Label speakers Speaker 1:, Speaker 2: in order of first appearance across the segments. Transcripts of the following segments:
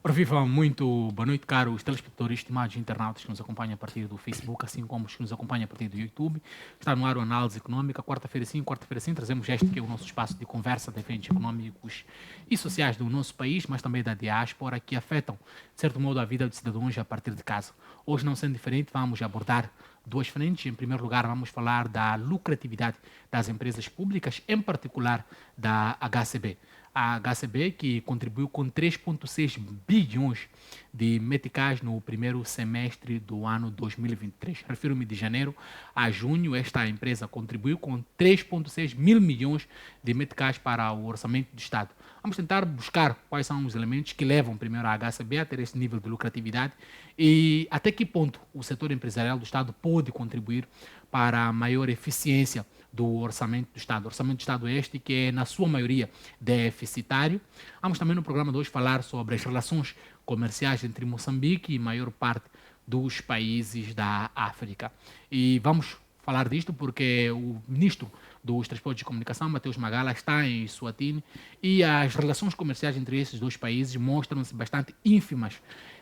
Speaker 1: Ora, viva, muito boa noite, caros telespectadores, estimados internautas que nos acompanham a partir do Facebook, assim como os que nos acompanham a partir do YouTube. Está no ar o Análise Econômica, quarta-feira sim, trazemos este que é o nosso espaço de conversa de eventos econômicos e sociais do nosso país, mas também da diáspora, que afetam, de certo modo, a vida dos cidadãos a partir de casa. Hoje, não sendo diferente, vamos abordar duas frentes. Em primeiro lugar, vamos falar da lucratividade das empresas públicas, em particular da HCB. A HCB, que contribuiu com 3,6 bilhões de meticais no primeiro semestre do ano 2023. Refiro-me de janeiro a junho, esta empresa contribuiu com 3,6 mil milhões de meticais para o orçamento do Estado. Vamos tentar buscar quais são os elementos que levam primeiro a HCB a ter esse nível de lucratividade e até que ponto o setor empresarial do Estado pode contribuir para a maior eficiência do orçamento do Estado. Orçamento do Estado este que é, na sua maioria, deficitário. Vamos também no programa de hoje falar sobre as relações comerciais entre Moçambique e maior parte dos países da África. E vamos falar disto porque o ministro dos Transportes e Comunicação, Mateus Magala, está em Eswatini e as relações comerciais entre esses dois países mostram-se bastante ínfimas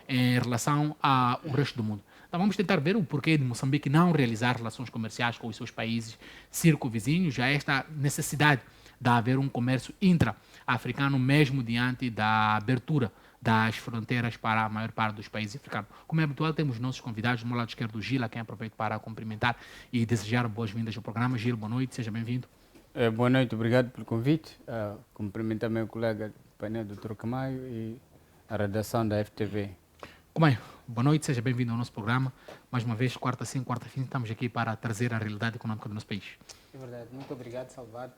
Speaker 1: em relação ao resto do mundo. Então vamos tentar ver o porquê de Moçambique não realizar relações comerciais com os seus países circunvizinhos, já esta necessidade de haver um comércio intra-africano mesmo diante da abertura das fronteiras para a maior parte dos países africanos. Como é habitual, temos nossos convidados, do meu lado esquerdo, o Gil, a quem aproveito para cumprimentar e desejar boas-vindas ao programa. Gil, boa noite, seja bem-vindo.
Speaker 2: Boa noite, obrigado pelo convite. Cumprimentar meu colega do painel, Dr. Camayo, e a redação da FTV.
Speaker 1: Camayo, boa noite, seja bem-vindo ao nosso programa. Mais uma vez, quarta sim, quarta fim, estamos aqui para trazer a realidade econômica do nosso país.
Speaker 3: É verdade, muito obrigado, Salvador,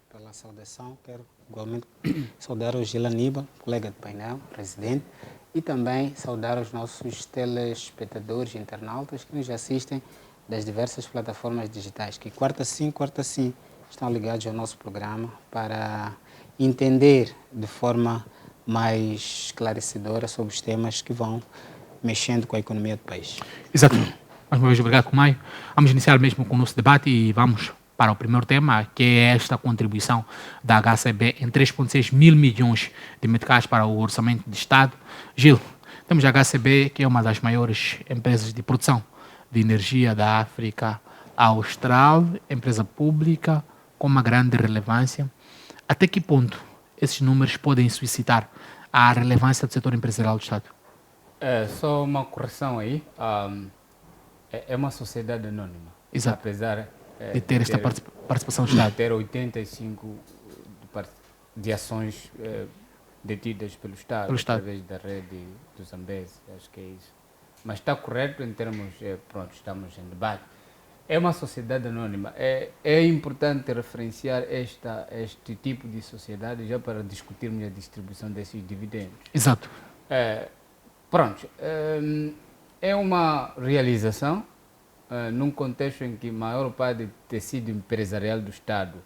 Speaker 3: pela saudação. Quero igualmente saudar o Gil Aníbal, colega de painel, presidente, e também saudar os nossos telespectadores e internautas que nos assistem das diversas plataformas digitais, que quarta sim, estão ligados ao nosso programa para entender de forma mais esclarecedora sobre os temas que vão mexendo com a economia do país.
Speaker 1: Exato. Mais uma vez, obrigado, Camayo. Vamos iniciar mesmo com o nosso debate e vamos para o primeiro tema, que é esta contribuição da HCB em 3,6 mil milhões de meticais para o orçamento de Estado. Gil, temos a HCB, que é uma das maiores empresas de produção de energia da África Austral, empresa pública com uma grande relevância. Até que ponto esses números podem suscitar a relevância do setor empresarial do Estado?
Speaker 2: Só uma correção aí. É uma sociedade anônima.
Speaker 1: Exato.
Speaker 2: Apesar
Speaker 1: de ter esta participação do Estado.
Speaker 2: De ter 85 de ações detidas pelo Estado, através da rede do Zambeze, acho que é isso. Mas está correto em termos, pronto, estamos em debate. É uma sociedade anônima. É importante referenciar este tipo de sociedade já para discutirmos a distribuição desses dividendos.
Speaker 1: Exato.
Speaker 2: Pronto. É uma realização num contexto em que a maior parte do tecido empresarial do Estado,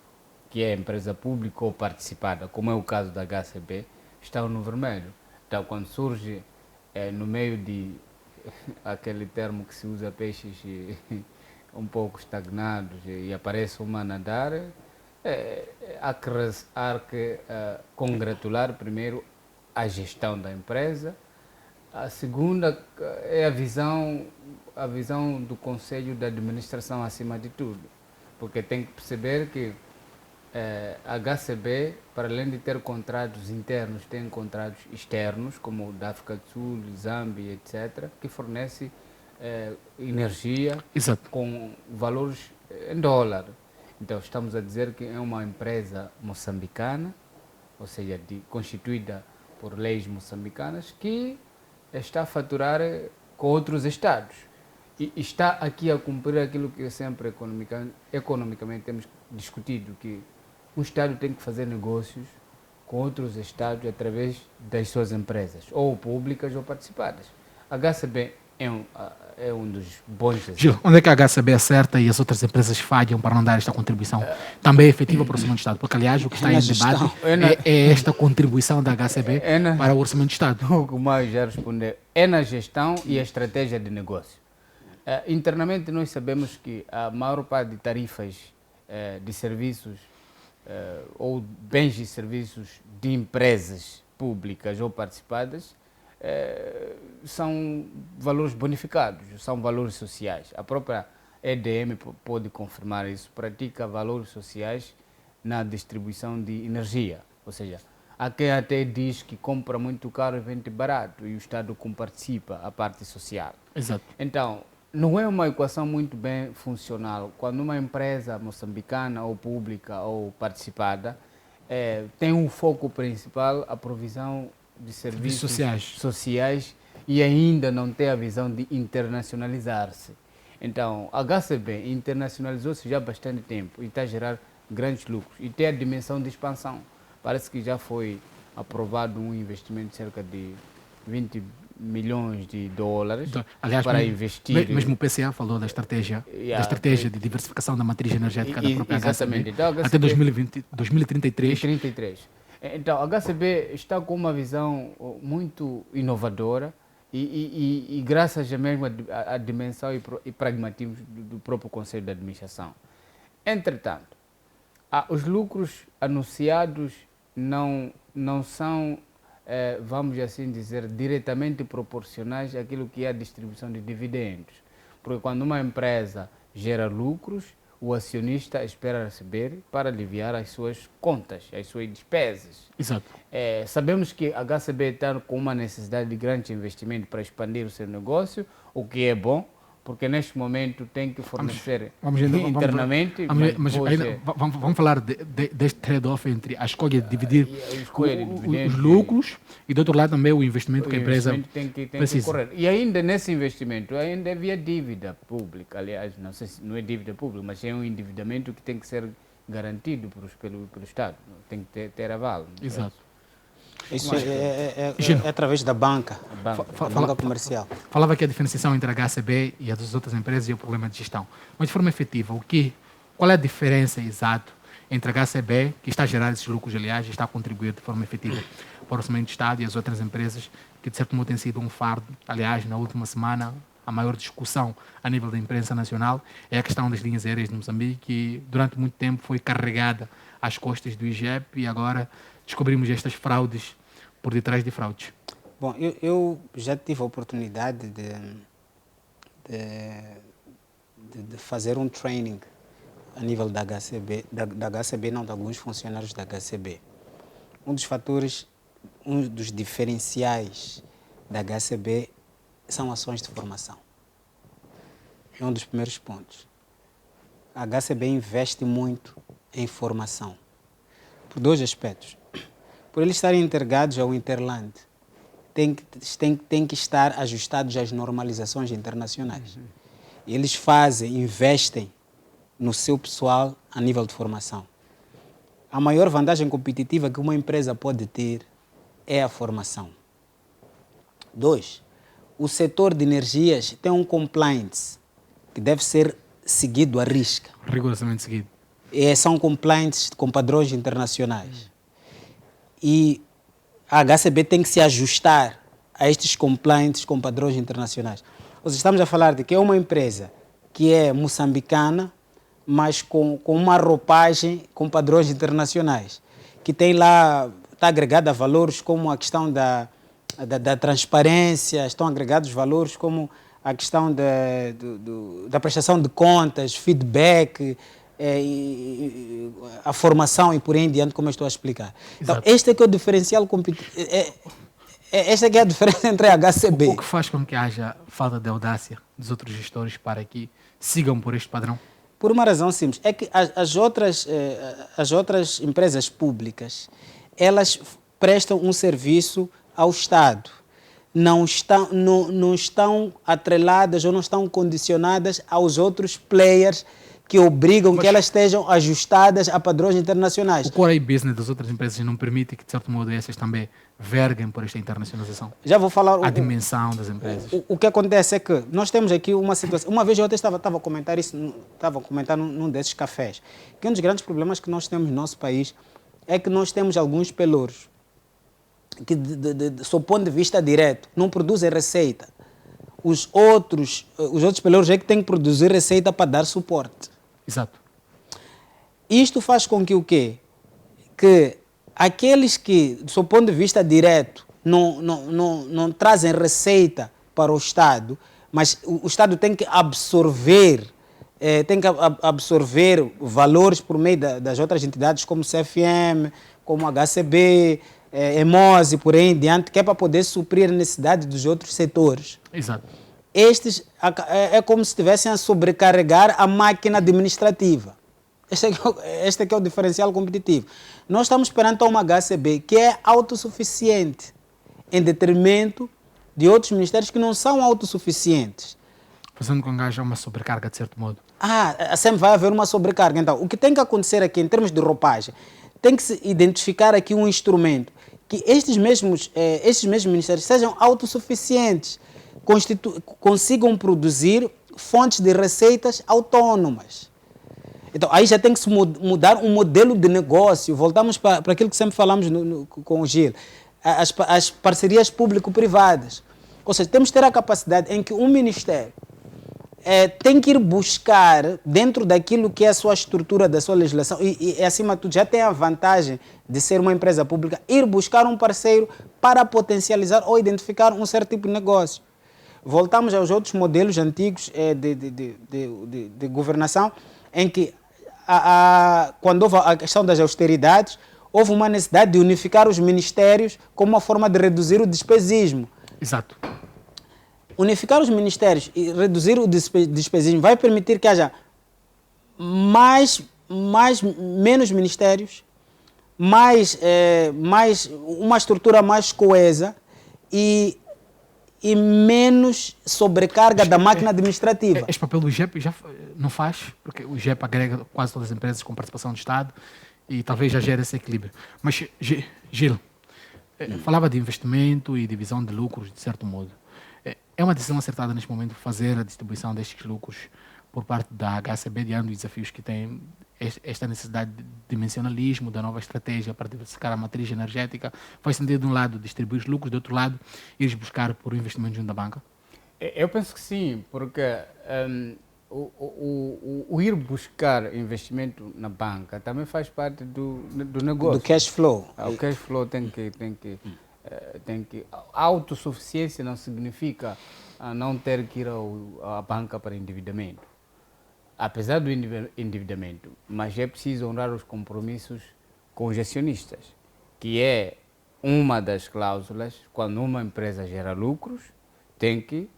Speaker 2: que é empresa pública ou participada, como é o caso da HCB, está no vermelho. Então, quando surge no meio de aquele termo que se usa, peixes um pouco estagnados e aparece uma a nadar, há que congratular primeiro a gestão da empresa. A segunda é a visão do Conselho de Administração acima de tudo, porque tem que perceber que a HCB, para além de ter contratos internos, tem contratos externos, como o da África do Sul, Zâmbia, etc., que fornece energia.
Speaker 1: Exato.
Speaker 2: Com valores em dólar. Então, estamos a dizer que é uma empresa moçambicana, ou seja, constituída por leis moçambicanas, que está a faturar com outros estados e está aqui a cumprir aquilo que sempre economicamente temos discutido, que um estado tem que fazer negócios com outros estados através das suas empresas, ou públicas ou participadas. A HCB é um dos bons exemplos.
Speaker 1: Gil, onde é que a HCB acerta e as outras empresas falham para não dar esta contribuição também efetiva para o orçamento do Estado? Porque, aliás, o que está em debate é esta contribuição da HCB para o orçamento do Estado.
Speaker 2: O Camayo já respondeu. É na gestão e a estratégia de negócio. Internamente, nós sabemos que a maior parte de tarifas de serviços ou bens e serviços de empresas públicas ou participadas são valores bonificados, são valores sociais. A própria EDM pode confirmar isso, pratica valores sociais na distribuição de energia. Ou seja, há quem até diz que compra muito caro e vende barato e o Estado participa a parte social.
Speaker 1: Exato.
Speaker 2: Então, não é uma equação muito bem funcional. Quando uma empresa moçambicana ou pública ou participada tem um foco principal a provisão de serviços sociais e ainda não tem a visão de internacionalizar-se. Então, a HCB internacionalizou-se já há bastante tempo e está a gerar grandes lucros e tem a dimensão de expansão. Parece que já foi aprovado um investimento de cerca de 20 milhões de dólares
Speaker 1: aliás,
Speaker 2: para investir.
Speaker 1: Mesmo o PCA falou da estratégia de diversificação da matriz energética da própria
Speaker 2: exatamente.
Speaker 1: HCB
Speaker 2: Então, HCB
Speaker 1: até 2033.
Speaker 2: Então, a HCB está com uma visão muito inovadora e graças mesmo à dimensão e pragmatismo do próprio Conselho de Administração. Entretanto, os lucros anunciados não são, vamos assim dizer, diretamente proporcionais àquilo que é a distribuição de dividendos. Porque quando uma empresa gera lucros, o acionista espera receber para aliviar as suas contas, as suas despesas.
Speaker 1: Exato.
Speaker 2: Sabemos que a HCB está com uma necessidade de grande investimento para expandir o seu negócio, o que é bom, porque neste momento tem que fornecer internamente.
Speaker 1: Vamos falar deste trade-off entre a escolha de dividir os lucros e, do outro lado, também o investimento que a empresa precisa.
Speaker 2: Correr. E ainda nesse investimento, ainda havia dívida pública. Aliás, não sei se não é dívida pública, mas é um endividamento que tem que ser garantido pelo Estado. Tem que ter aval.
Speaker 1: Exato.
Speaker 3: Isso é através da banca, banca comercial.
Speaker 1: Falava que a diferenciação entre a HCB e as outras empresas é o problema de gestão. Mas de forma efetiva, qual é a diferença exata entre a HCB, que está a gerar esses lucros, aliás, e está a contribuir de forma efetiva para o orçamento do Estado, e as outras empresas que, de certo modo, têm sido um fardo? Aliás, na última semana, a maior discussão a nível da imprensa nacional é a questão das linhas aéreas de Moçambique, que durante muito tempo foi carregada às costas do IGEP e agora descobrimos estas fraudes por detrás de fraudes.
Speaker 3: Bom, eu já tive a oportunidade de fazer um training a nível da HCB, da HCB não, de alguns funcionários da HCB. Um dos diferenciais da HCB são ações de formação. É um dos primeiros pontos. A HCB investe muito em formação, por dois aspectos. Por eles estarem integrados ao Interland, tem que estar ajustados às normalizações internacionais. Eles investem no seu pessoal a nível de formação. A maior vantagem competitiva que uma empresa pode ter é a formação. 2. O setor de energias tem um compliance que deve ser seguido à risca.
Speaker 1: Rigorosamente seguido.
Speaker 3: São compliances com padrões internacionais. E a HCB tem que se ajustar a estes compliances com padrões internacionais. Ou seja, estamos a falar de que é uma empresa que é moçambicana, mas com uma roupagem com padrões internacionais, que tem lá, está agregada a valores como a questão da transparência, estão agregados valores como a questão da prestação de contas, feedback, a formação e por aí em diante, como eu estou a explicar. Então, este é que é o diferencial competitivo. Esta é que é a diferença entre a HCB.
Speaker 1: O que faz com que haja falta de audácia dos outros gestores para que sigam por este padrão?
Speaker 3: Por uma razão simples, é que as outras empresas públicas, elas prestam um serviço ao Estado. Não estão atreladas ou não estão condicionadas aos outros players que obrigam que elas estejam ajustadas a padrões internacionais.
Speaker 1: O core business das outras empresas não permite que, de certo modo, essas também verguem por esta internacionalização?
Speaker 3: Já vou falar...
Speaker 1: A dimensão das empresas.
Speaker 3: O que acontece é que nós temos aqui uma situação... Uma vez eu até estava a comentar isso, estava a comentar num desses cafés, que um dos grandes problemas que nós temos no nosso país é que nós temos alguns pelouros que, sob o ponto de vista direto, não produzem receita. Os outros pelouros é que têm que produzir receita para dar suporte.
Speaker 1: Exato.
Speaker 3: Isto faz com que o quê? Que aqueles que, do seu ponto de vista direto, não trazem receita para o Estado, mas o Estado tem que absorver valores por meio das outras entidades como o CFM, como o HCB, EMOSE, por aí em diante, que é para poder suprir a necessidade dos outros setores.
Speaker 1: Exato.
Speaker 3: Estes é como se estivessem a sobrecarregar a máquina administrativa. Este é que é o diferencial competitivo. Nós estamos perante uma HCB que é autossuficiente, em detrimento de outros ministérios que não são autossuficientes.
Speaker 1: Fazendo com que haja uma sobrecarga, de certo modo.
Speaker 3: Sempre vai haver uma sobrecarga. Então, o que tem que acontecer aqui, em termos de roupagem, tem que se identificar aqui um instrumento que estes mesmos ministérios sejam autossuficientes, consigam produzir fontes de receitas autónomas. Então, aí já tem que se mudar um modelo de negócio. Voltamos para aquilo que sempre falamos com o Gil, as parcerias público-privadas. Ou seja, temos que ter a capacidade em que um ministério tem que ir buscar, dentro daquilo que é a sua estrutura, da sua legislação, e acima de tudo já tem a vantagem de ser uma empresa pública, ir buscar um parceiro para potencializar ou identificar um certo tipo de negócio. Voltamos aos outros modelos antigos de governação, em que, quando houve a questão das austeridades, houve uma necessidade de unificar os ministérios como uma forma de reduzir o despesismo.
Speaker 1: Exato.
Speaker 3: Unificar os ministérios e reduzir o despesismo vai permitir que haja menos ministérios, uma estrutura mais coesa e menos sobrecarga da máquina administrativa.
Speaker 1: Este papel do IGEP já não faz, porque o IGEP agrega quase todas as empresas com participação do Estado e talvez já gere esse equilíbrio. Mas, Gil, falava de investimento e divisão de lucros, de certo modo. É uma decisão acertada neste momento fazer a distribuição destes lucros por parte da HCB, diante dos desafios que tem esta necessidade de dimensionalismo, da nova estratégia para diversificar a matriz energética? Faz sentido, de um lado, distribuir os lucros, do outro lado, ir buscar por investimento junto da banca?
Speaker 2: Eu penso que sim, porque o ir buscar investimento na banca também faz parte do negócio.
Speaker 3: Do cash flow.
Speaker 2: O cash flow tem que a autossuficiência não significa não ter que ir à banca para endividamento. Apesar do endividamento, mas é preciso honrar os compromissos com os acionistas, que é uma das cláusulas. Quando uma empresa gera lucros, tem que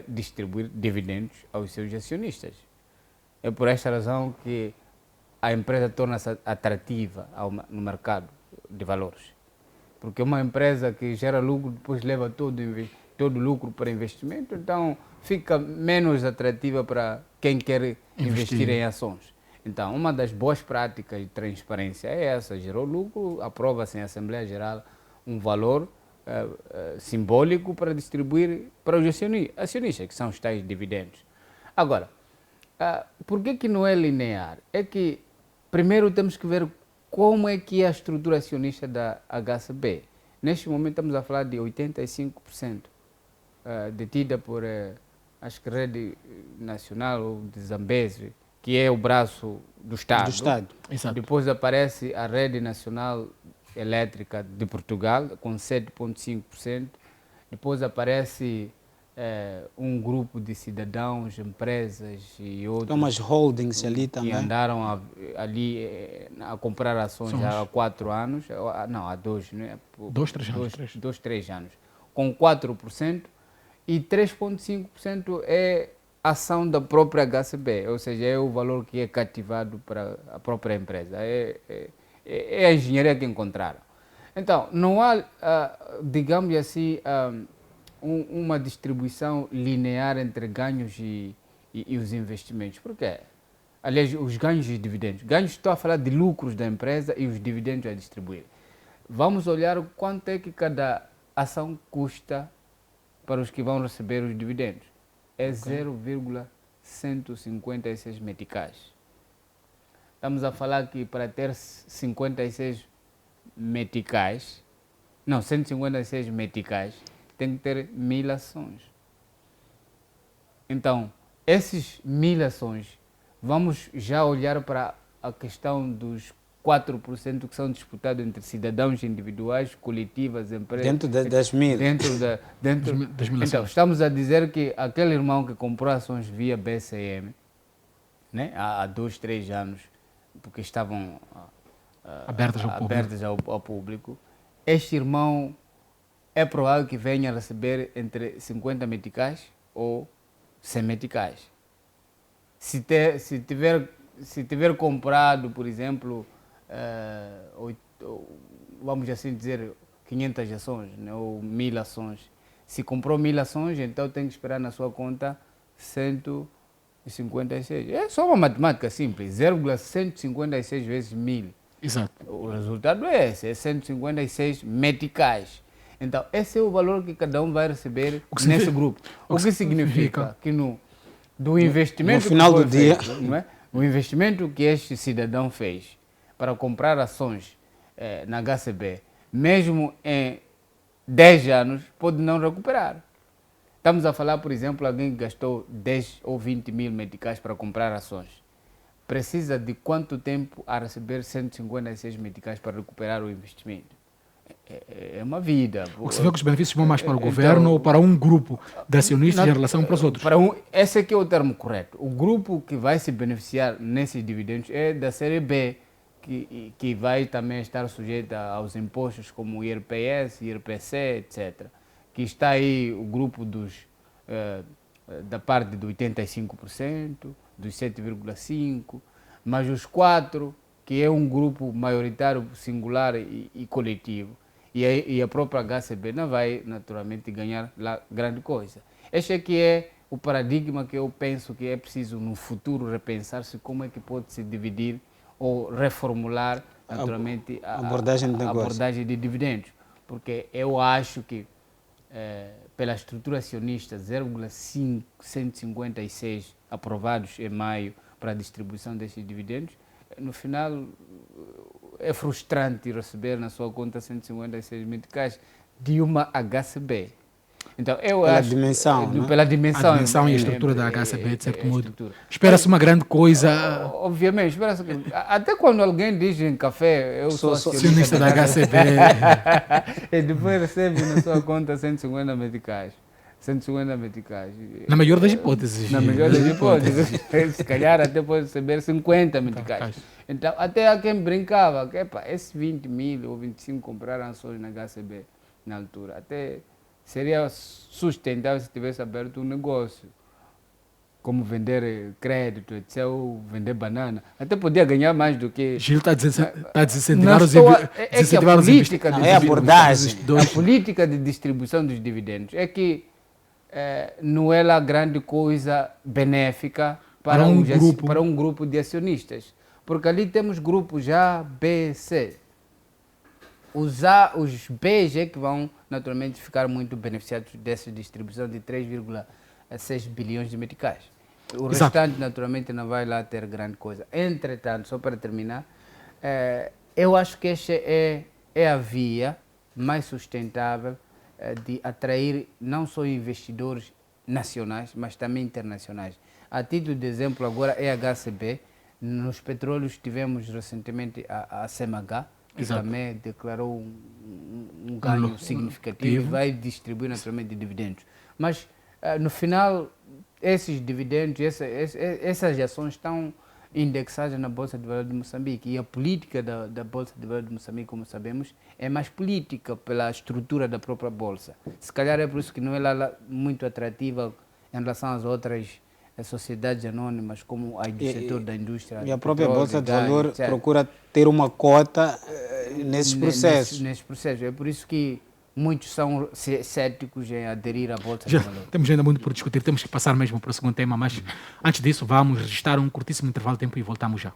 Speaker 2: distribuir dividendos aos seus acionistas. É por esta razão que a empresa torna-se atrativa no mercado de valores. Porque uma empresa que gera lucro depois leva todo o lucro para investimento, então fica menos atrativa para quem quer investir em ações. Então, uma das boas práticas de transparência é essa: gerou lucro, aprova-se em Assembleia Geral um valor simbólico para distribuir para os acionistas, que são os tais dividendos. Agora, por que não é linear? É que primeiro temos que ver como é que é a estrutura acionista da HCB. Neste momento estamos a falar de 85% detida por, acho que Rede Nacional ou de Zambeze, que é o braço do Estado.
Speaker 1: Exato.
Speaker 2: Depois aparece a Rede Nacional Elétrica de Portugal, com 7,5%. Depois aparece um grupo de cidadãos, empresas e outros.
Speaker 3: Tem umas holdings ali também.
Speaker 2: Que andaram ali a comprar ações há 4 anos. Não, há 2, não é? 2, 3 anos. Com 4%. E 3,5% é ação da própria HCB, ou seja, é o valor que é cativado para a própria empresa. É a engenharia que encontraram. Então, não há, digamos assim, uma distribuição linear entre ganhos e os investimentos. Por quê? Aliás, os ganhos e os dividendos. Ganhos, estou a falar de lucros da empresa e os dividendos a distribuir. Vamos olhar quanto é que cada ação custa para os que vão receber os dividendos. É 0,156 meticais. Estamos a falar que para ter 56 meticais, não, 156 meticais, tem que ter 1000 ações. Então, esses 1000 ações, vamos já olhar para a questão dos 4% que são disputados entre cidadãos individuais, coletivas, empresas.
Speaker 3: Dentro das mil.
Speaker 2: Das mil então, estamos a dizer que aquele irmão que comprou ações via BCM, né, há 2, 3 anos, porque estavam abertas ao público, este irmão é provável que venha a receber entre 50 meticais ou 100 meticais. Se tiver comprado, por exemplo, vamos assim dizer, 500 ações, né, ou 1000 ações. Se comprou 1000 ações, então tem que esperar na sua conta 156. É só uma matemática simples, 0,156 vezes 1000.
Speaker 1: Exato.
Speaker 2: O resultado é esse, é 156 meticais. Então, esse é o valor que cada um vai receber nesse grupo. O que significa que do investimento
Speaker 3: no final do dia,
Speaker 2: feito, não é? O investimento que este cidadão fez para comprar ações na HCB, mesmo em 10 anos, pode não recuperar. Estamos a falar, por exemplo, alguém que gastou 10 ou 20 mil meticais para comprar ações. Precisa de quanto tempo a receber 156 meticais para recuperar o investimento? É uma vida.
Speaker 1: O que se vê que os benefícios vão mais para o governo ou para um grupo de acionistas em relação para os outros?
Speaker 2: Esse aqui é o termo correto. O grupo que vai se beneficiar nesses dividendos é da série B, que vai também estar sujeita aos impostos como o IRPS, IRPC, etc. Que está aí o grupo da parte de 85%, dos 7,5%, mas os 4%, que é um grupo maioritário, singular e coletivo, e a própria HCB não vai naturalmente ganhar lá grande coisa. Este aqui é o paradigma que eu penso que é preciso no futuro repensar-se como é que pode se dividir ou reformular naturalmente a abordagem de dividendos. Porque eu acho que pela estrutura acionista 0,156 aprovados em maio para a distribuição desses dividendos, no final é frustrante receber na sua conta 156 meticais de uma HCB. Então, eu acho, pela dimensão.
Speaker 1: A dimensão e a estrutura da HCB, de certo modo. Espera-se uma grande coisa.
Speaker 2: Obviamente, espera-se. Até quando alguém diz em café, eu sou
Speaker 1: acionista da HCB.
Speaker 2: E depois recebe na sua conta 150 meticais. 150 meticais.
Speaker 1: Na melhor das hipóteses.
Speaker 2: Na melhor das hipóteses. Se calhar até pode receber 50 meticais. Então, até há quem brincava que esses 20 mil ou 25 compraram ações na HCB na altura. Até seria sustentável se tivesse aberto um negócio, como vender crédito, etc., ou vender banana. Até podia ganhar mais do que...
Speaker 1: Gil está a desincentivar os
Speaker 2: investidores.
Speaker 3: É a abordagem.
Speaker 2: A política de distribuição dos dividendos é que não é lá grande coisa benéfica para um grupo de acionistas. Porque ali temos grupos A, B, C. Os Bs é que vão naturalmente ficar muito beneficiados dessa distribuição de 3,6 bilhões de meticais. O restante naturalmente não vai lá ter grande coisa. Entretanto, só para terminar, eu acho que esta é a via mais sustentável de atrair não só investidores nacionais, mas também internacionais. A título de exemplo agora é a HCB. Nos petróleos tivemos recentemente a CMH, que também declarou um ganho significativo e vai distribuir naturalmente dividendos. Mas, no final, esses dividendos, essas ações estão indexadas na Bolsa de Valores de Moçambique. E a política da Bolsa de Valores de Moçambique, como sabemos, é mais política pela estrutura da própria Bolsa. Se calhar é por isso que não é lá muito atrativa em relação às outras sociedades anônimas, como a do setor da indústria.
Speaker 3: E a própria Bolsa de Valores procura ter uma cota nesses processos.
Speaker 2: Nesses processos. É por isso que muitos são céticos em aderir à Bolsa de Valores.
Speaker 1: Temos ainda muito por discutir, temos que passar mesmo para o segundo tema, mas antes disso vamos registrar um curtíssimo intervalo de tempo e voltamos já.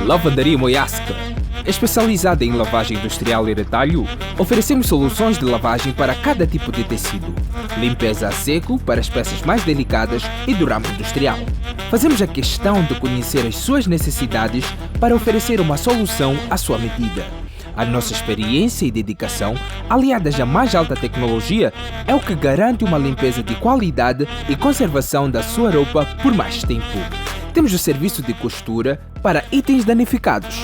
Speaker 4: Lavandaria Moiasca, Especializada em lavagem industrial e retalho, oferecemos soluções de lavagem para cada tipo de tecido. Limpeza a seco para as peças mais delicadas e do ramo industrial. Fazemos a questão de conhecer as suas necessidades para oferecer uma solução à sua medida. A nossa experiência e dedicação, aliadas à mais alta tecnologia, é o que garante uma limpeza de qualidade e conservação da sua roupa por mais tempo. Temos o serviço de costura para itens danificados.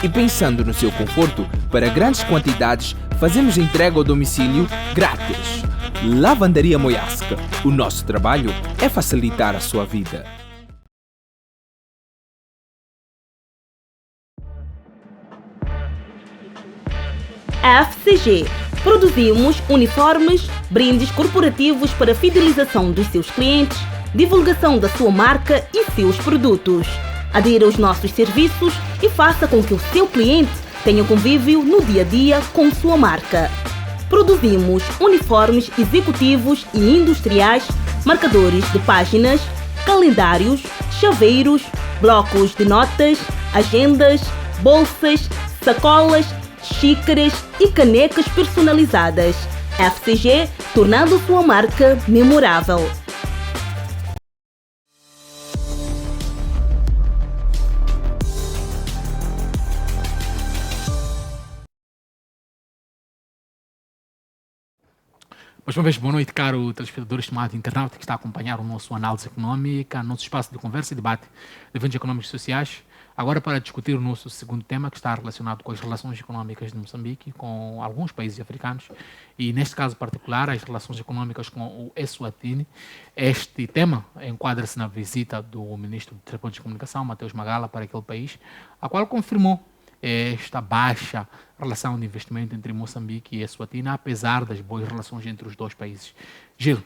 Speaker 4: E pensando no seu conforto, para grandes quantidades, fazemos entrega ao domicílio grátis. Lavandaria Moyasca. O nosso trabalho é facilitar a sua vida.
Speaker 5: FCG. Produzimos uniformes, brindes corporativos para fidelização dos seus clientes, divulgação da sua marca e seus produtos. Adira aos nossos serviços e faça com que o seu cliente tenha convívio no dia a dia com sua marca. Produzimos uniformes executivos e industriais, marcadores de páginas, calendários, chaveiros, blocos de notas, agendas, bolsas, sacolas, xícaras e canecas personalizadas. FCG, tornando sua marca memorável.
Speaker 1: Mais uma vez, boa noite, caro telespectador, estimado internauta que está a acompanhar o nosso análise econômica, nosso espaço de conversa e debate de eventos econômicos e sociais. Agora para discutir o nosso segundo tema, que está relacionado com as relações econômicas de Moçambique com alguns países africanos e, neste caso particular, as relações econômicas com o Eswatini. Este tema enquadra-se na visita do ministro de Transportes e Comunicação, Mateus Magala, para aquele país, a qual confirmou esta baixa relação de investimento entre Moçambique e Eswatini, apesar das boas relações entre os dois países. Gil,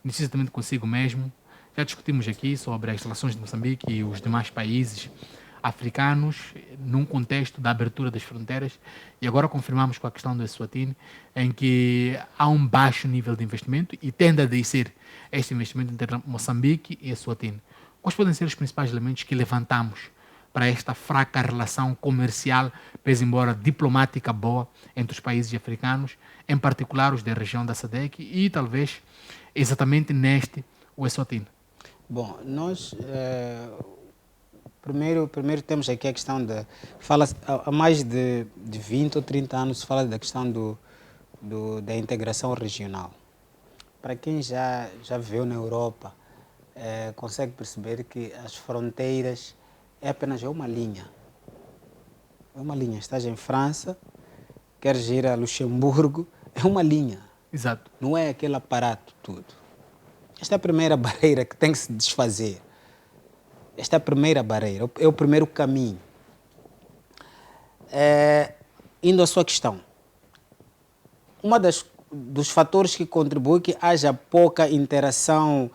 Speaker 1: inicio exatamente consigo mesmo. Já discutimos aqui sobre as relações de Moçambique e os demais países africanos num contexto da abertura das fronteiras e agora confirmamos com a questão do Eswatini, em que há um baixo nível de investimento e tende a descer este investimento entre Moçambique e Eswatini. Quais podem ser os principais elementos que levantamos para esta fraca relação comercial, pese embora diplomática boa, entre os países africanos, em particular os da região da SADC e talvez exatamente neste, o Eswatini?
Speaker 3: Bom, nós primeiro temos aqui a questão de... há mais de 20 ou 30 anos se fala da questão da integração regional. Para quem já viveu na Europa, consegue perceber que as fronteiras é apenas uma linha. É uma linha. Estás em França, queres ir a Luxemburgo, é uma linha.
Speaker 1: Exato.
Speaker 3: Não é aquele aparato tudo. Esta é a primeira barreira que tem que se desfazer. Esta é a primeira barreira, é o primeiro caminho. Indo à sua questão. Dos fatores que contribui que haja pouca interação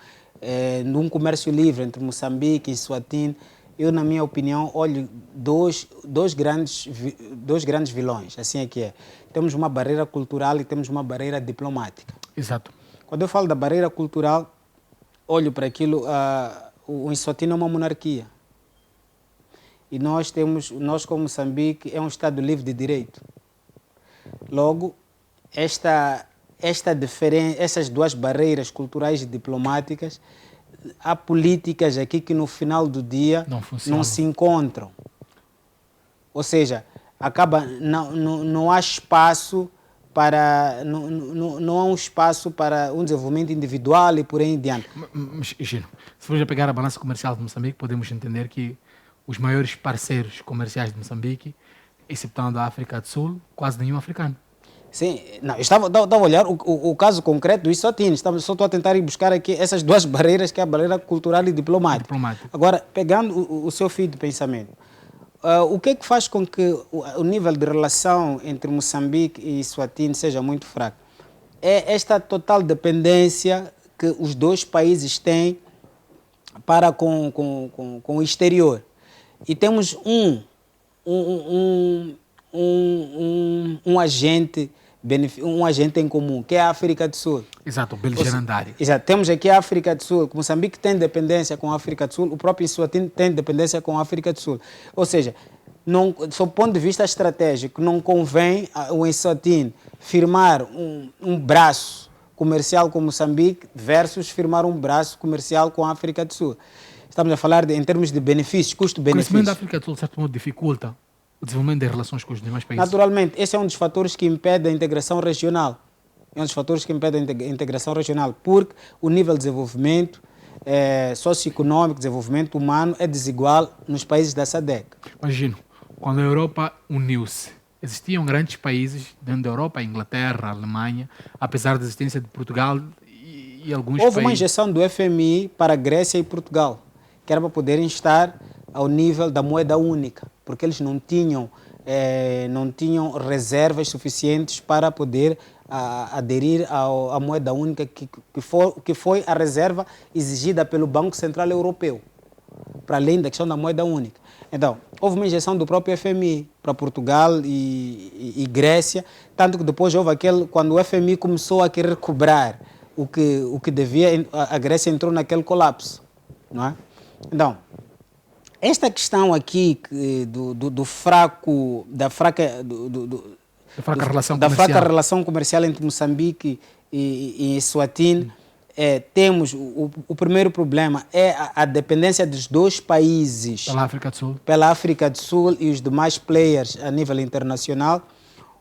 Speaker 3: num comércio livre entre Moçambique e Eswatini, eu, na minha opinião, olho dois grandes vilões, assim é que é. Temos uma barreira cultural e temos uma barreira diplomática.
Speaker 1: Exato.
Speaker 3: Quando eu falo da barreira cultural, olho para aquilo, o Eswatini é uma monarquia. E nós como Moçambique, é um Estado livre de direito. Logo, essas duas barreiras culturais e diplomáticas, há políticas aqui que no final do dia não se encontram. Ou seja, não há espaço para não há um espaço para um desenvolvimento individual e por aí em diante.
Speaker 1: Mas, Gino, se formos a pegar a balança comercial de Moçambique, podemos entender que os maiores parceiros comerciais de Moçambique, exceptando a África do Sul, quase nenhum africano.
Speaker 3: Sim, não, eu estava a olhar o caso concreto do Eswatini, só estou a tentar ir buscar aqui essas duas barreiras, que é a barreira cultural e diplomática. Agora, pegando o seu fio de pensamento, o que é que faz com que o nível de relação entre Moçambique e Eswatini seja muito fraco? É esta total dependência que os dois países têm para com o exterior. E temos um agente em comum, que é a África do Sul.
Speaker 1: Exato, o beligerandário.
Speaker 3: Exato, temos aqui a África do Sul. Moçambique tem dependência com a África do Sul, o próprio Eswatini tem dependência com a África do Sul. Ou seja, não, sob o ponto de vista estratégico, não convém ao Eswatini firmar um braço comercial com Moçambique versus firmar um braço comercial com a África do Sul. Estamos a falar em termos de benefícios,
Speaker 1: O
Speaker 3: custo-benefício.
Speaker 1: crescimento da África do Sul, de certo modo, dificulta o desenvolvimento das relações com os demais países.
Speaker 3: Naturalmente, esse é um dos fatores que impede a integração regional. É um dos fatores que impede a integração regional, porque o nível de desenvolvimento socioeconômico, desenvolvimento humano é desigual nos países da SADC.
Speaker 1: Imagino, quando a Europa uniu-se, existiam grandes países dentro da Europa, a Inglaterra, a Alemanha, apesar da existência de Portugal e alguns
Speaker 3: Houve uma
Speaker 1: países.
Speaker 3: injeção do FMI para a Grécia e Portugal, que era para poderem estar ao nível da moeda única, porque eles não tinham reservas suficientes para poder aderir à moeda única, que foi a reserva exigida pelo Banco Central Europeu, para além da questão da moeda única. Então, houve uma injeção do próprio FMI para Portugal e Grécia, tanto que depois houve quando o FMI começou a querer cobrar o que devia, a Grécia entrou naquele colapso, não é? Então, esta questão aqui da fraca relação comercial entre Moçambique e Eswatini, temos o primeiro problema é a dependência dos dois países pela África do Sul e os demais players a nível internacional.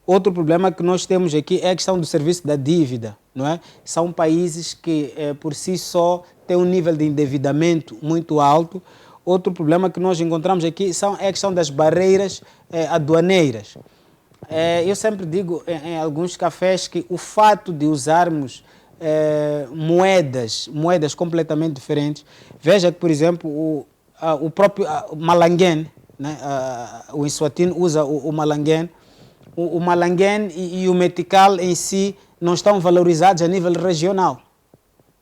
Speaker 3: Outro problema que nós temos aqui é a questão do serviço da dívida, não é? São países que por si só têm um nível de endividamento muito alto. Outro problema que nós encontramos aqui é a questão das barreiras aduaneiras. Eu sempre digo em alguns cafés que o fato de usarmos moedas completamente diferentes, veja que, por exemplo, o próprio Malanguém, né? O Eswatini usa o Malanguém, o Malanguém e o Metical em si não estão valorizados a nível regional.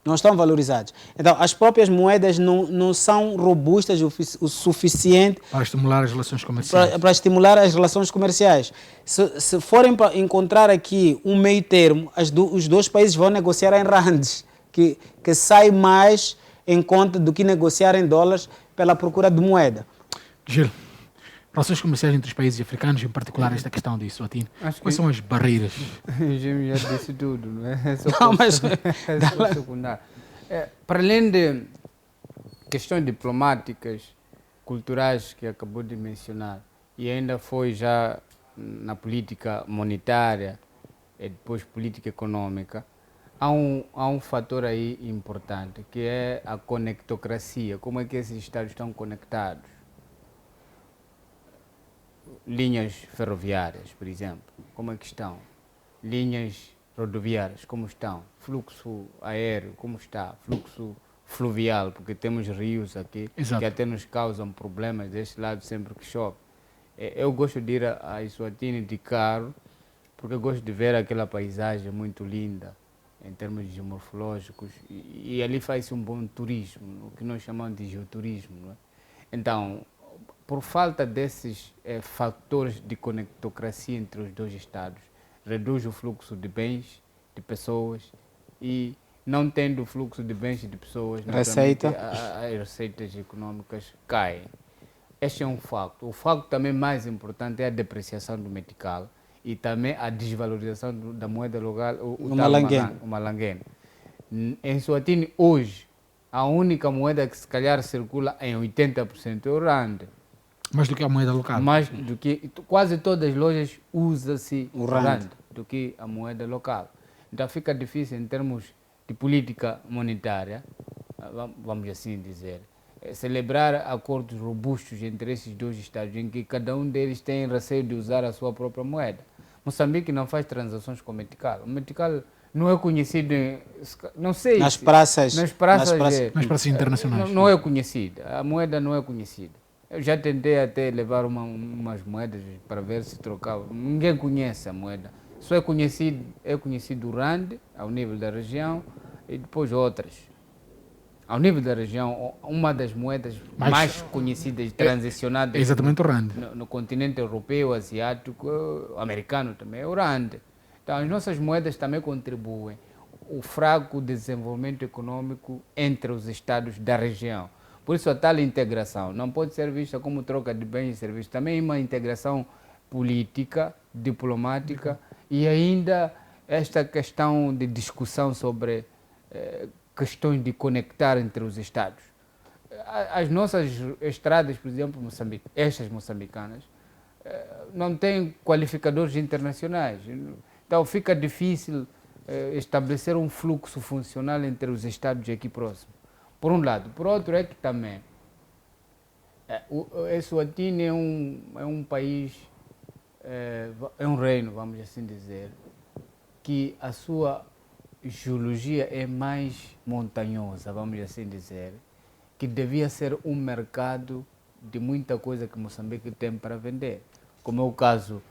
Speaker 3: Não estão valorizados. Então, as próprias moedas não são robustas o suficiente
Speaker 1: para estimular as relações comerciais.
Speaker 3: Para estimular as relações comerciais. Se forem para encontrar aqui um meio termo, os dois países vão negociar em rands, que sai mais em conta do que negociar em dólares pela procura de moeda.
Speaker 1: Gil, relações comerciais entre os países africanos, em particular esta questão de Eswatini, quais são as barreiras?
Speaker 2: Já disse tudo, não é? Secundário. Para além de questões diplomáticas, culturais que acabou de mencionar, e ainda foi já na política monetária e depois política econômica, há um fator aí importante, que é a conectocracia. Como é que esses estados estão conectados? Linhas ferroviárias, por exemplo, como é que estão? Linhas rodoviárias, como estão? Fluxo aéreo, como está? Fluxo fluvial, porque temos rios aqui.
Speaker 1: Exato.
Speaker 2: Que até nos causam problemas deste lado sempre que chove. Eu gosto de ir a Eswatini de carro, porque eu gosto de ver aquela paisagem muito linda, em termos geomorfológicos, e ali faz-se um bom turismo, o que nós chamamos de geoturismo, não é? Então, por falta desses fatores de conectocracia entre os dois estados, reduz o fluxo de bens, de pessoas, e não tendo fluxo de bens e de pessoas, as receitas econômicas caem. Este é um facto. O facto também mais importante é a depreciação do metical e também a desvalorização da moeda local, o Malanguém. Em Eswatini, hoje, a única moeda que se calhar circula em 80% é o rand.
Speaker 1: Mais do que a moeda local?
Speaker 2: Mais do que quase todas as lojas usa-se o rand do que a moeda local. Então fica difícil em termos de política monetária, vamos assim dizer, celebrar acordos robustos entre esses dois estados, em que cada um deles tem receio de usar a sua própria moeda. Moçambique não faz transações com o metical. O metical não é conhecido, não sei.
Speaker 3: Nas praças
Speaker 1: internacionais.
Speaker 2: Não é conhecida. A moeda não é conhecida. Eu já tentei até levar umas moedas para ver se trocava. Ninguém conhece a moeda. Só é conhecido o rand, ao nível da região, e depois outras. Ao nível da região, uma das moedas mais conhecidas, transicionadas
Speaker 1: exatamente o rand.
Speaker 2: No continente europeu, asiático, americano também, é o rand. Então, as nossas moedas também contribuem o fraco desenvolvimento econômico entre os estados da região. Por isso a tal integração não pode ser vista como troca de bens e serviços, também é uma integração política, diplomática e ainda esta questão de discussão sobre questões de conectar entre os Estados. As nossas estradas, por exemplo, Moçambique, estas moçambicanas, não têm qualificadores internacionais. Então fica difícil estabelecer um fluxo funcional entre os Estados aqui próximos. Por um lado. Por outro é que também o Eswatini é um país, é um reino, vamos assim dizer, que a sua geologia é mais montanhosa, vamos assim dizer, que devia ser um mercado de muita coisa que Moçambique tem para vender, como é o caso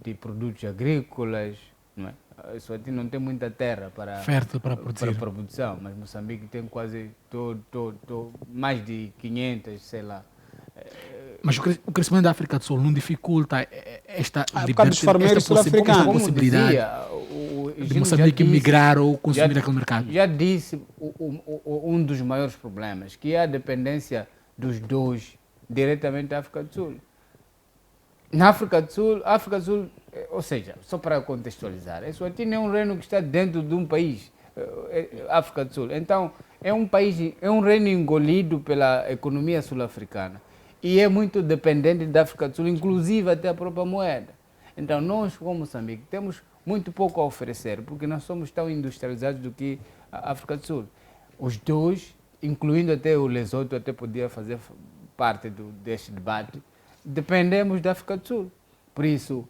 Speaker 2: de produtos agrícolas, não é? Eswatini não tem muita terra
Speaker 1: fértil para produzir.
Speaker 2: Para produção, mas Moçambique tem quase mais de 500, sei lá.
Speaker 1: Mas o crescimento da África do Sul não dificulta esta possibilidade de Moçambique migrar ou consumir aquele mercado?
Speaker 2: Já disse um dos maiores problemas, que é a dependência dos dois diretamente da África do Sul. Na África do Sul, ou seja, só para contextualizar, Eswatini é um reino que está dentro de um país, África do Sul. Então, é um reino engolido pela economia sul-africana e é muito dependente da África do Sul, inclusive até a própria moeda. Então, nós, como Moçambique, temos muito pouco a oferecer, porque nós somos tão industrializados do que a África do Sul. Os dois, incluindo até o Lesoto, até podia fazer parte deste debate, dependemos da África do Sul. Por isso,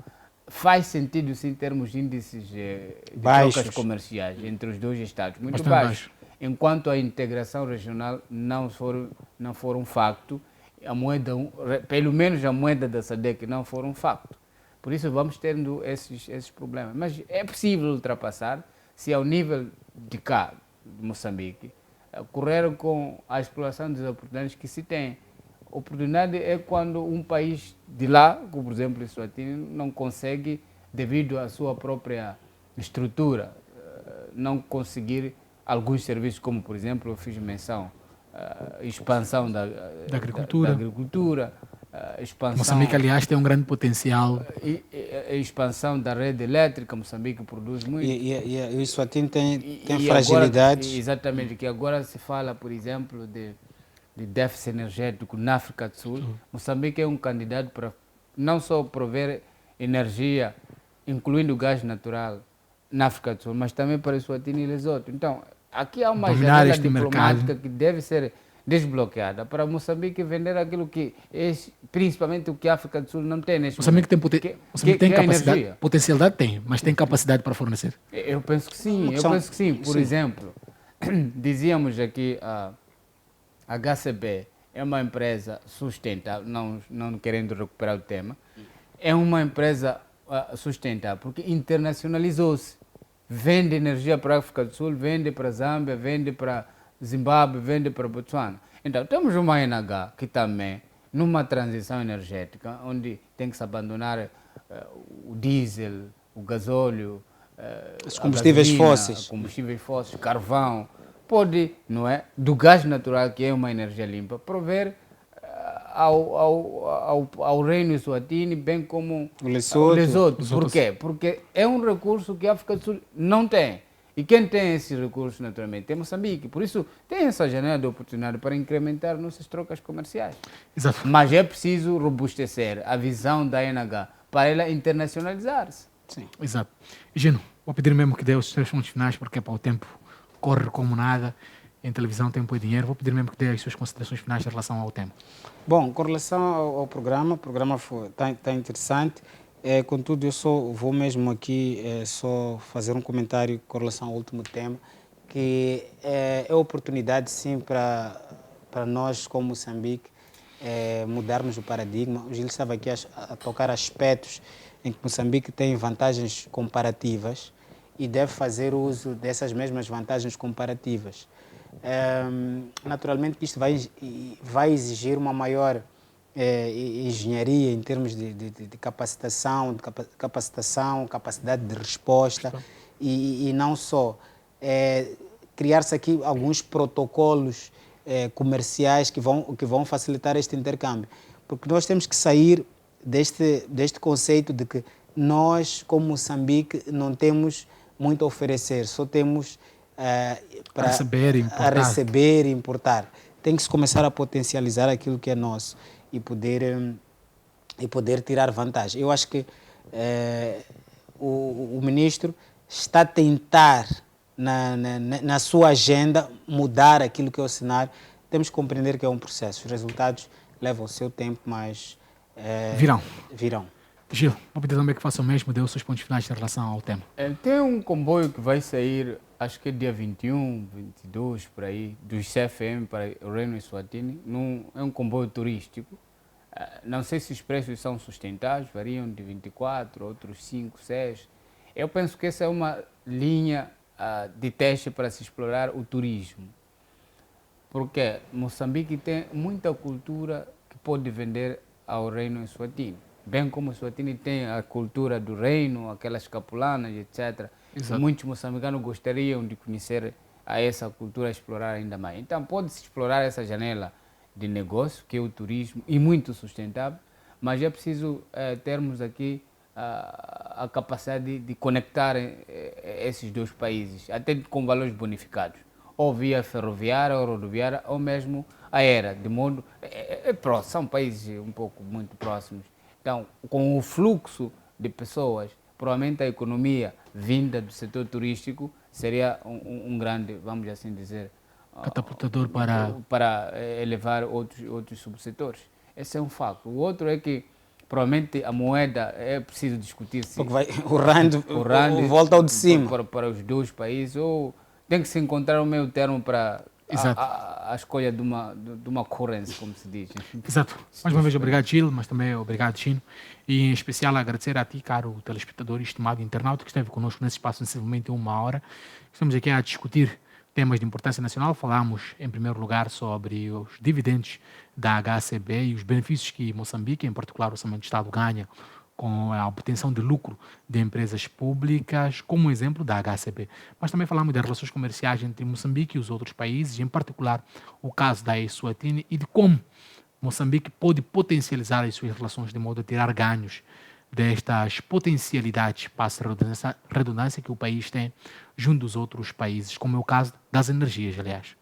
Speaker 2: faz sentido, sim, em termos de índices de trocas comerciais entre os dois Estados, muito baixos. Enquanto a integração regional não for um facto, a moeda, pelo menos a moeda da SADC não for um facto. Por isso vamos tendo esses problemas. Mas é possível ultrapassar se ao nível de cá, de Moçambique, correr com a exploração das oportunidades que se tem. Oportunidade é quando um país de lá, como por exemplo o Eswatini, não consegue, devido à sua própria estrutura, não conseguir alguns serviços, como por exemplo eu fiz menção, expansão da agricultura, expansão...
Speaker 1: Moçambique, aliás, tem um grande potencial.
Speaker 2: Expansão da rede elétrica, Moçambique produz muito.
Speaker 3: E o Eswatini tem fragilidades.
Speaker 2: Agora, exatamente, que agora se fala, por exemplo, de déficit energético na África do Sul. Moçambique é um candidato para não só prover energia, incluindo gás natural, na África do Sul, mas também para Eswatini e Lesoto. Então, aqui há uma janela diplomática que deve ser desbloqueada para Moçambique vender aquilo que principalmente o que a África do Sul não tem neste
Speaker 1: Moçambique
Speaker 2: momento.
Speaker 1: Moçambique tem capacidade, potencialidade tem, mas tem capacidade para fornecer?
Speaker 2: Eu penso que sim, Por exemplo, dizíamos aqui a HCB é uma empresa sustentável, não querendo recuperar o tema, é uma empresa sustentável porque internacionalizou-se. Vende energia para a África do Sul, vende para a Zâmbia, vende para Zimbábue, vende para Botsuana. Então, temos uma NH que também, numa transição energética, onde tem que se abandonar o diesel, o gasóleo,
Speaker 3: os combustíveis fósseis,
Speaker 2: carvão, pode, não é, do gás natural, que é uma energia limpa, prover ao reino Eswatini, bem como o Lesoto. Por quê? Porque é um recurso que a África do Sul não tem. E quem tem esse recurso, naturalmente, é Moçambique. Por isso, tem essa janela de oportunidade para incrementar nossas trocas comerciais.
Speaker 1: Exato.
Speaker 2: Mas é preciso robustecer a visão da NH para ela internacionalizar-se.
Speaker 1: Sim. Exato. Gino, vou pedir mesmo que dê os seus pontos finais, porque o tempo corre como nada. Em televisão, tempo e dinheiro. Vou pedir mesmo que dê as suas considerações finais em relação ao tema.
Speaker 3: Bom, com relação ao programa, o programa está interessante. Contudo, eu só vou mesmo aqui só fazer um comentário com relação ao último tema, que é oportunidade, sim, para nós, como Moçambique, mudarmos o paradigma. O Gil estava aqui a tocar aspectos em que Moçambique tem vantagens comparativas e deve fazer uso dessas mesmas vantagens comparativas. Naturalmente que isto vai exigir uma maior engenharia em termos de capacitação, capacidade de resposta e não só criar-se aqui alguns protocolos comerciais que vão facilitar este intercâmbio. Porque nós temos que sair deste conceito de que nós, como Moçambique, não temos muito a oferecer, só temos para receber e importar. Tem que se começar a potencializar aquilo que é nosso e poder tirar vantagem. Eu acho que o ministro está a tentar, na sua agenda, mudar aquilo que é o cenário. Temos que compreender que é um processo. Os resultados levam o seu tempo, mas virão.
Speaker 1: Gil, vou pedir também que faça o mesmo, dê os seus pontos finais em relação ao tema.
Speaker 2: Tem um comboio que vai sair, acho que é dia 21, 22, por aí, dos CFM para o Reino Eswatini. É um comboio turístico. Não sei se os preços são sustentáveis, variam de 24, outros 5, 6. Eu penso que essa é uma linha de teste para se explorar o turismo. Porque Moçambique tem muita cultura que pode vender ao Reino Eswatini. Bem como o Eswatini tem a cultura do reino, aquelas capulanas, etc.
Speaker 1: Exato.
Speaker 2: Muitos moçambicanos gostariam de conhecer essa cultura, explorar ainda mais. Então pode-se explorar essa janela de negócio, que é o turismo, e muito sustentável, mas é preciso termos aqui a capacidade de conectar esses dois países, até com valores bonificados, ou via ferroviária, ou rodoviária, ou mesmo aérea, de modo... são países muito próximos. Então, com o fluxo de pessoas, provavelmente a economia vinda do setor turístico seria um grande, vamos assim dizer,
Speaker 1: catapultador
Speaker 2: para elevar outros subsetores. Esse é um facto. O outro é que provavelmente a moeda é preciso discutir se
Speaker 3: o rand volta ao de cima
Speaker 2: para os dois países, ou tem que se encontrar um meio termo para a escolha de uma currency, como se diz.
Speaker 1: Exato. Mais uma vez, obrigado, Gil, mas também obrigado, Chino. E em especial agradecer a ti, caro telespectador e estimado internauta, que esteve connosco nesse espaço sensivelmente 1 hora. Estamos aqui a discutir temas de importância nacional. Falamos, em primeiro lugar, sobre os dividendos da HCB e os benefícios que Moçambique, em particular o Orçamento de Estado, ganha com a obtenção de lucro de empresas públicas, como exemplo da HCB. Mas também falamos das relações comerciais entre Moçambique e os outros países, em particular o caso da Eswatini, e de como Moçambique pode potencializar as suas relações de modo a tirar ganhos destas potencialidades, passa a redundância, que o país tem junto dos outros países, como é o caso das energias, aliás.